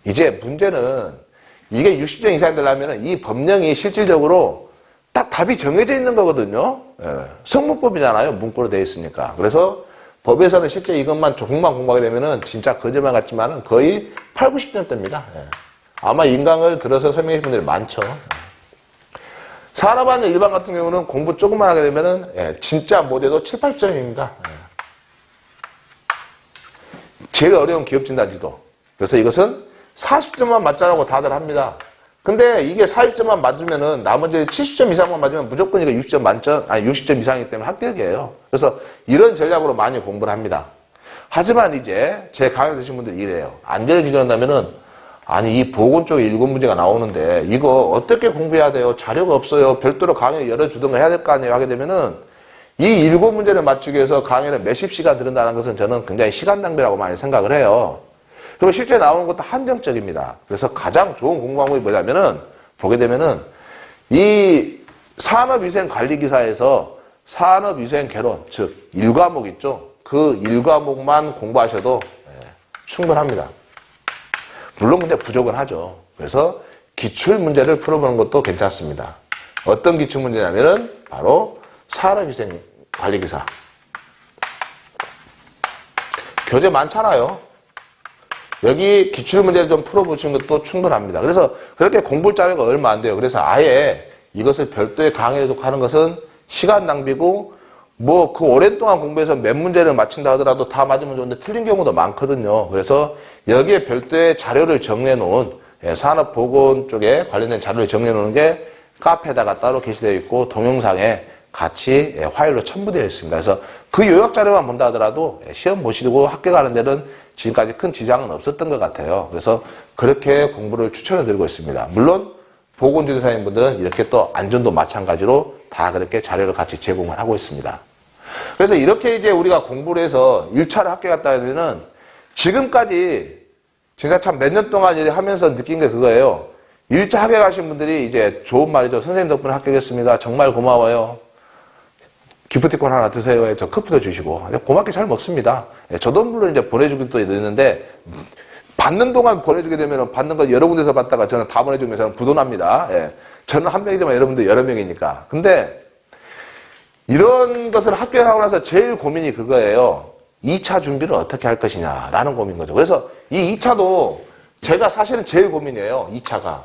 이제 문제는 이게 60점 이상이 되려면 이 법령이 실질적으로 딱 답이 정해져 있는 거거든요. 예. 성문법이잖아요. 문구로 되어 있으니까. 그래서 법에서는 실제 이것만 조금만 공부하게 되면은 진짜 거짓말 같지만은 거의 8, 90점대입니다. 예. 아마 인강을 들어서 설명해 주신 분들이 많죠. 산업안전 일반 같은 경우는 공부 조금만 하게 되면은 예, 진짜 못해도 7, 80점입니다. 예. 제일 어려운 기업 진단지도. 그래서 이것은 40점만 맞자라고 다들 합니다. 근데 이게 40점만 맞으면은 나머지 70점 이상만 맞으면 무조건 이거 60점 만점, 아니 60점 이상이기 때문에 합격이에요. 그래서 이런 전략으로 많이 공부를 합니다. 하지만 이제 제 강의 드신 분들이 이래요. 안전을 기준한다면은 아니 이 보건 쪽에 7 문제가 나오는데 이거 어떻게 공부해야 돼요? 자료가 없어요. 별도로 강의 열어주던가 해야 될 거 아니에요? 하게 되면은 이 7 문제를 맞추기 위해서 강의를 몇십 시간 들은다는 것은 저는 굉장히 시간 낭비라고 많이 생각을 해요. 그리고 실제 나오는 것도 한정적입니다. 그래서 가장 좋은 공부 방법이 뭐냐면은, 보게 되면은, 이 산업위생관리기사에서 산업위생개론, 즉, 1과목 있죠? 그 1과목만 공부하셔도 충분합니다. 물론 근데 부족은 하죠. 그래서 기출문제를 풀어보는 것도 괜찮습니다. 어떤 기출문제냐면은, 바로 산업위생관리기사. 교재 많잖아요. 여기 기출문제를 좀 풀어보시는 것도 충분합니다. 그래서 그렇게 공부할 자료가 얼마 안 돼요. 그래서 아예 이것을 별도의 강의를 하는 것은 시간 낭비고 뭐 그 오랜 동안 공부해서 몇 문제를 맞춘다 하더라도 다 맞으면 좋은데 틀린 경우도 많거든요. 그래서 여기에 별도의 자료를 정리해 놓은 산업보건 쪽에 관련된 자료를 정리해 놓은 게 카페에다가 따로 게시되어 있고 동영상에 같이 파일로 첨부되어 있습니다. 그래서 그 요약 자료만 본다 하더라도 시험 보시고 합격하는 데는 지금까지 큰 지장은 없었던 것 같아요. 그래서 그렇게 공부를 추천해 드리고 있습니다. 물론 보건지도사님 분들은 이렇게 또 안전도 마찬가지로 다 그렇게 자료를 같이 제공을 하고 있습니다. 그래서 이렇게 이제 우리가 공부를 해서 1차를 합격했다 하면은 지금까지 제가 참 몇 년 동안 일을 하면서 느낀 게 그거예요. 1차 합격하신 분들이 이제 좋은 말이죠. 선생님 덕분에 합격했습니다. 정말 고마워요. 기프티콘 하나 드세요. 저 커피도 주시고. 고맙게 잘 먹습니다. 저도 물론 이제 보내주기도 있는데, 받는 동안 보내주게 되면 받는 걸 여러 군데서 받다가 저는 다 보내주면 저는 부도납니다. 저는 한 명이지만 여러분들 여러 명이니까. 근데, 이런 것을 합격하고 나서 제일 고민이 그거예요. 2차 준비를 어떻게 할 것이냐라는 고민인 거죠. 그래서 이 2차도 제가 사실은 제일 고민이에요. 2차가.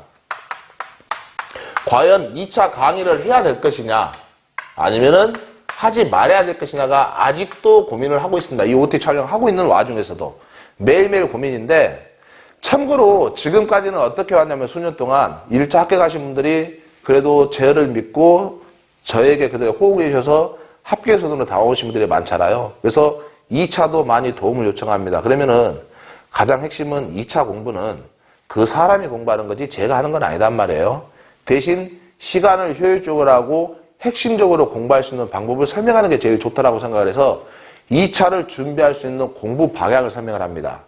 과연 2차 강의를 해야 될 것이냐, 아니면은 하지 말아야 될 것이냐가 아직도 고민을 하고 있습니다. 이 OT 촬영하고 있는 와중에서도 매일매일 고민인데, 참고로 지금까지는 어떻게 왔냐면 수년 동안 1차 합격하신 분들이 그래도 저를 믿고 저에게 그대로 호응을 해주셔서 합격 선으로 다가오신 분들이 많잖아요. 그래서 2차도 많이 도움을 요청합니다. 그러면은 가장 핵심은 2차 공부는 그 사람이 공부하는 거지 제가 하는 건 아니단 말이에요. 대신 시간을 효율적으로 하고 핵심적으로 공부할 수 있는 방법을 설명하는 게 제일 좋다라고 생각을 해서 2차를 준비할 수 있는 공부 방향을 설명을 합니다.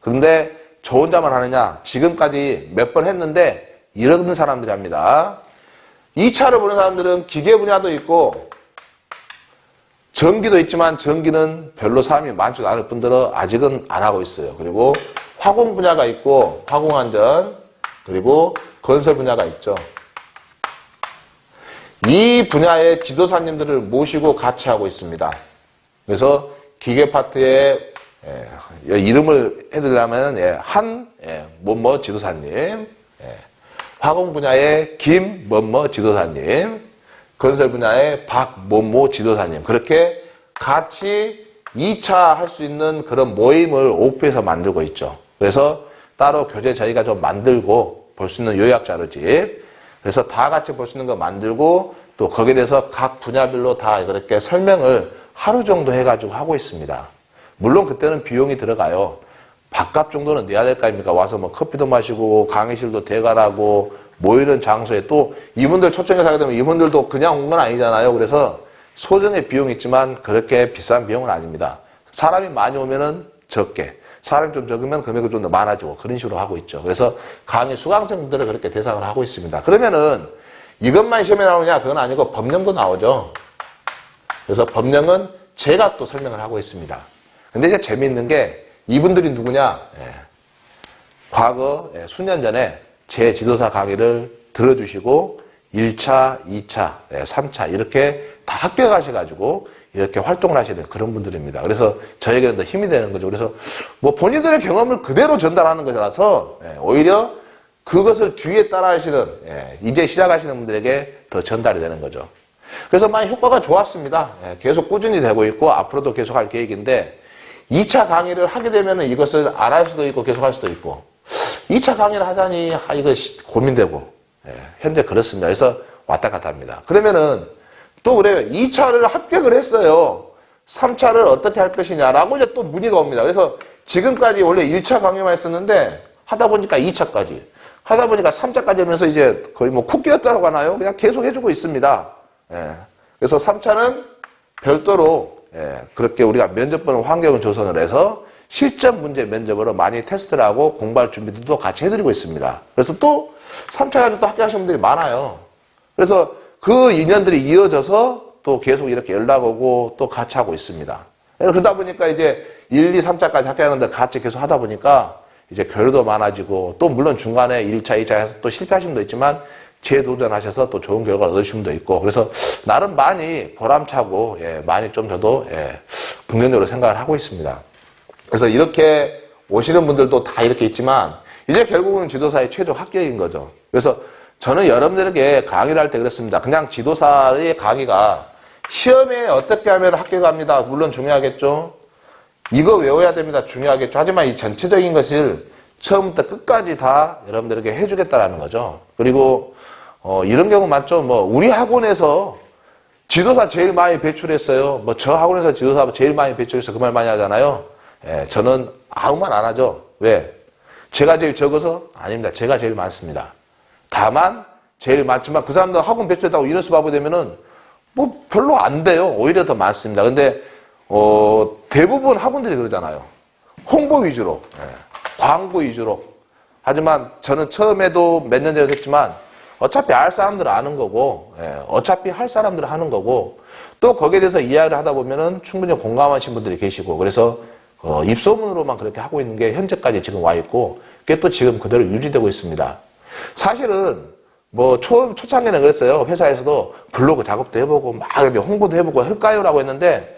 그런데 저 혼자만 하느냐? 지금까지 몇 번 했는데 이러는 사람들이 합니다. 2차를 보는 사람들은 기계 분야도 있고 전기도 있지만 전기는 별로 사람이 많지도 않을 뿐더러 아직은 안 하고 있어요. 그리고 화공 분야가 있고 화공안전, 그리고 건설 분야가 있죠. 이 분야의 지도사님들을 모시고 같이 하고 있습니다. 그래서 기계 파트에 이름을 해드리려면 뭐뭐 지도사님, 화공 분야의 김 뭐뭐 지도사님, 건설 분야의 박 뭐뭐 지도사님, 그렇게 같이 2차 할 수 있는 그런 모임을 오프에서 만들고 있죠. 그래서 따로 교재 저희가 좀 만들고 볼 수 있는 요약 자료집, 그래서 다 같이 볼 수 있는 거 만들고 또 거기에 대해서 각 분야별로 다 그렇게 설명을 하루 정도 해가지고 하고 있습니다. 물론 그때는 비용이 들어가요. 밥값 정도는 내야 될 거 아닙니까? 와서 뭐 커피도 마시고 강의실도 대관하고 모이는 장소에 또 이분들 초청해서 하게 되면 이분들도 그냥 온 건 아니잖아요. 그래서 소정의 비용이 있지만 그렇게 비싼 비용은 아닙니다. 사람이 많이 오면은 적게, 사람이 좀 적으면 금액이 좀 더 많아지고 그런 식으로 하고 있죠. 그래서 강의 수강생분들을 그렇게 대상을 하고 있습니다. 그러면은 이것만 시험에 나오냐? 그건 아니고 법령도 나오죠. 그래서 법령은 제가 또 설명을 하고 있습니다. 근데 이제 재미있는 게 이분들이 누구냐? 과거 수년 전에 제 지도사 강의를 들어주시고 1차, 2차, 3차 이렇게 다 합격하셔가지고 이렇게 활동을 하시는 그런 분들입니다. 그래서 저에게는 더 힘이 되는 거죠. 그래서 뭐 본인들의 경험을 그대로 전달하는 거라서 오히려 그것을 뒤에 따라 하시는, 이제 시작하시는 분들에게 더 전달이 되는 거죠. 그래서 많이 효과가 좋았습니다. 계속 꾸준히 되고 있고 앞으로도 계속 할 계획인데 2차 강의를 하게 되면 이것을 안 할 수도 있고 계속 할 수도 있고 2차 강의를 하자니 이거 고민되고 현재 그렇습니다. 그래서 왔다 갔다 합니다. 그러면은 또 그래요. 2차를 합격을 했어요. 3차를 어떻게 할 것이냐라고 이제 또 문의가 옵니다. 그래서 지금까지 원래 1차 강의만 했었는데 하다 보니까 2차까지 하다 보니까 3차까지 하면서 이제 거의 뭐 쿠키였다고 하나요? 그냥 계속 해주고 있습니다. 그래서 3차는 별도로 그렇게 우리가 면접보는 환경을 조성을 해서 실전 문제 면접으로 많이 테스트를 하고 공부할 준비도 같이 해드리고 있습니다. 그래서 또 3차 가지고 또 합격하시는 분들이 많아요. 그래서 그 인연들이 이어져서 또 계속 이렇게 연락 오고 또 같이 하고 있습니다. 그러다 보니까 이제 1, 2, 3차까지 합격하는데 같이 계속 하다 보니까 이제 교류도 많아지고 또 물론 중간에 1차, 2차 해서 또 실패하신 분도 있지만 재도전하셔서 또 좋은 결과를 얻으신 분도 있고 그래서 나름 많이 보람차고 많이 좀 저도 긍정적으로 생각을 하고 있습니다. 그래서 이렇게 오시는 분들도 다 이렇게 있지만 이제 결국은 지도사의 최종 합격인 거죠. 그래서 저는 여러분들에게 강의를 할 때 그랬습니다. 그냥 지도사의 강의가 시험에 어떻게 하면 합격합니다. 물론 중요하겠죠. 이거 외워야 됩니다. 중요하겠죠. 하지만 이 전체적인 것을 처음부터 끝까지 다 여러분들에게 해주겠다라는 거죠. 그리고 이런 경우 많죠. 뭐 우리 학원에서 지도사 제일 많이 배출했어요. 뭐 저 학원에서 지도사 제일 많이 배출해서 그 말 많이 하잖아요. 저는 아무 말 안 하죠. 왜? 제가 제일 적어서? 아닙니다. 제가 제일 많습니다. 다만 제일 많지만 그 사람들 학원 배출했다고 인원수 바보 되면은 뭐 별로 안 돼요. 오히려 더 많습니다. 근데 대부분 학원들이 그러잖아요. 홍보 위주로, 광고 위주로. 하지만 저는 처음에도 몇 년 전에 했지만 어차피 알 사람들은 아는 거고, 어차피 할 사람들은 하는 거고, 또 거기에 대해서 이야기를 하다 보면은 충분히 공감하신 분들이 계시고, 그래서 입소문으로만 그렇게 하고 있는 게 현재까지 지금 와 있고, 그게 또 지금 그대로 유지되고 있습니다. 사실은 뭐 초창기에는 그랬어요. 회사에서도 블로그 작업도 해보고 막 홍보도 해보고 할까요라고 했는데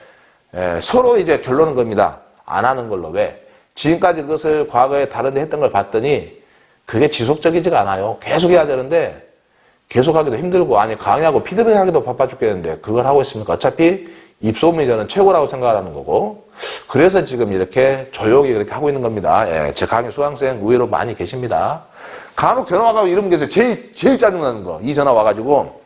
서로 이제 결론은 겁니다. 안 하는 걸로. 왜? 지금까지 그것을 과거에 다른 데 했던 걸 봤더니 그게 지속적이지가 않아요. 계속 해야 되는데 계속하기도 힘들고 아니 강의하고 피드백 하기도 바빠 죽겠는데 그걸 하고 있습니까? 어차피 입소문이 저는 최고라고 생각하는 거고 그래서 지금 이렇게 조용히 그렇게 하고 있는 겁니다. 제 강의 수강생 의외로 많이 계십니다. 간혹 전화 와가지고 이러면 계세요. 제일 짜증나는 거. 이 전화 와가지고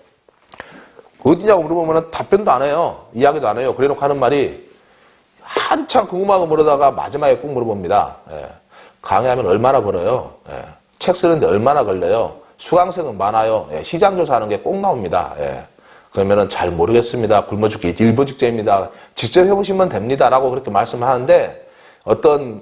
어디냐고 물어보면 답변도 안 해요. 이야기도 안 해요. 그래 놓고 하는 말이 한참 궁금하고 물어다가 마지막에 꼭 물어봅니다. 강의하면 얼마나 벌어요? 책 쓰는데 얼마나 걸려요? 수강생은 많아요. 시장 조사하는 게 꼭 나옵니다. 그러면은 잘 모르겠습니다. 굶어 죽기 일보 직전입니다. 직접 해보시면 됩니다. 라고 그렇게 말씀하는데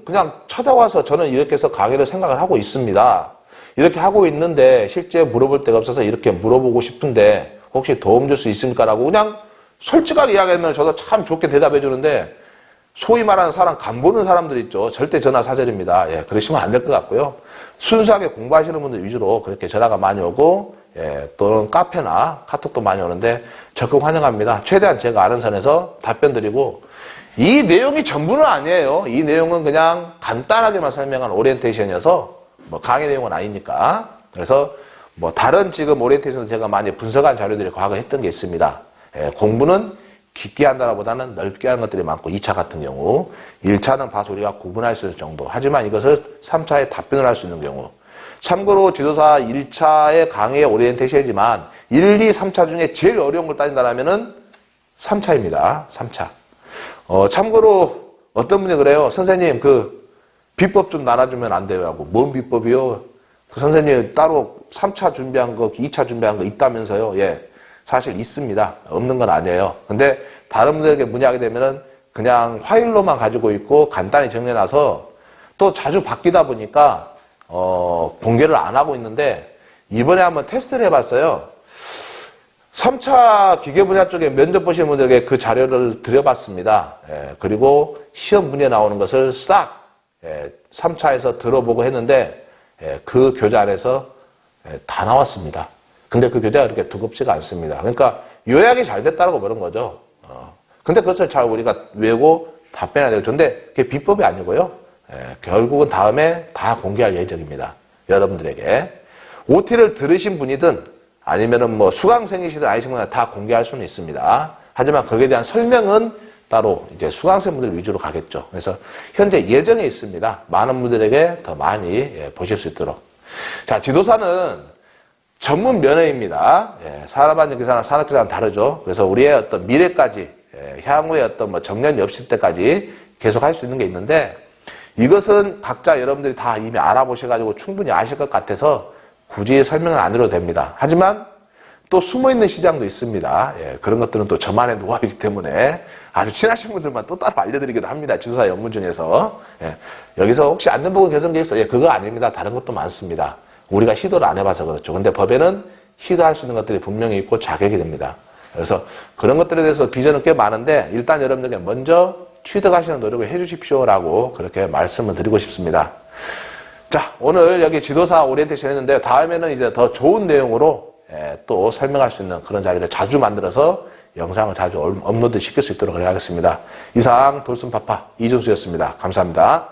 그냥 찾아와서 저는 이렇게 해서 강의를 생각을 하고 있습니다. 이렇게 하고 있는데 실제 물어볼 데가 없어서 이렇게 물어보고 싶은데 혹시 도움 줄 수 있습니까? 라고 그냥 솔직하게 이야기하면 저도 참 좋게 대답해 주는데 소위 말하는 사람 간 보는 사람들 있죠. 절대 전화 사절입니다. 그러시면 안 될 것 같고요. 순수하게 공부하시는 분들 위주로 그렇게 전화가 많이 오고 또는 카페나 카톡도 많이 오는데 적극 환영합니다. 최대한 제가 아는 선에서 답변 드리고 이 내용이 전부는 아니에요. 이 내용은 그냥 간단하게만 설명한 오리엔테이션이어서 뭐 강의 내용은 아니니까. 그래서 뭐 다른 지금 오리엔테이션도 제가 많이 분석한 자료들이 과거에 했던 게 있습니다. 공부는 깊게 한다보다는 넓게 하는 것들이 많고 2차 같은 경우 1차는 봐서 우리가 구분할 수 있을 정도. 하지만 이것을 3차에 답변을 할 수 있는 경우. 참고로 지도사 1차의 강의의 오리엔테이션이지만 1, 2, 3차 중에 제일 어려운 걸 따진다면은 3차입니다. 3차. 참고로 어떤 분이 그래요. 선생님 비법 좀 나눠주면 안 돼요 하고. 뭔 비법이요? 선생님 따로 3차 준비한 거 2차 준비한 거 있다면서요. 사실 있습니다. 없는 건 아니에요. 근데 다른 분들에게 문의하게 되면은 그냥 파일로만 가지고 있고 간단히 정리해놔서 또 자주 바뀌다 보니까 공개를 안 하고 있는데 이번에 한번 테스트를 해봤어요. 3차 기계 분야 쪽에 면접 보시는 분들에게 그 자료를 드려봤습니다. 그리고 시험 문제 나오는 것을 싹 3차에서 들어보고 했는데 그 교재 안에서 다 나왔습니다. 근데 그 교재가 그렇게 두껍지가 않습니다. 그러니까 요약이 잘 됐다고 그런 거죠. 근데 그것을 잘 우리가 외우고 답변해야 되죠. 근데 그게 비법이 아니고요. 결국은 다음에 다 공개할 예정입니다. 여러분들에게. OT를 들으신 분이든 아니면은 뭐 수강생이시든 아니시든 다 공개할 수는 있습니다. 하지만 거기에 대한 설명은 따로 이제 수강생분들 위주로 가겠죠. 그래서 현재 예정에 있습니다. 많은 분들에게 더 많이 보실 수 있도록. 자, 지도사는 전문 면허입니다. 산업안전기사나 산업기사는 다르죠. 그래서 우리의 어떤 미래까지, 향후의 어떤 뭐 정년 없을 때까지 계속 할 수 있는 게 있는데 이것은 각자 여러분들이 다 이미 알아보셔가지고 충분히 아실 것 같아서 굳이 설명을 안 드려도 됩니다. 하지만 또 숨어있는 시장도 있습니다. 그런 것들은 또 저만의 노하우이기 때문에 아주 친하신 분들만 또 따로 알려드리기도 합니다. 지도사 연문 중에서. 여기서 혹시 안전보건 개선계획 서 그거 아닙니다. 다른 것도 많습니다. 우리가 시도를 안 해봐서 그렇죠. 근데 법에는 시도할 수 있는 것들이 분명히 있고 자격이 됩니다. 그래서 그런 것들에 대해서 비전은 꽤 많은데 일단 여러분들께 먼저 취득하시는 노력을 해주십시오라고 그렇게 말씀을 드리고 싶습니다. 자, 오늘 여기 지도사 오리엔테이션 했는데 다음에는 이제 더 좋은 내용으로 또 설명할 수 있는 그런 자리를 자주 만들어서 영상을 자주 업로드 시킬 수 있도록 하겠습니다. 이상 돌순파파 이준수였습니다. 감사합니다.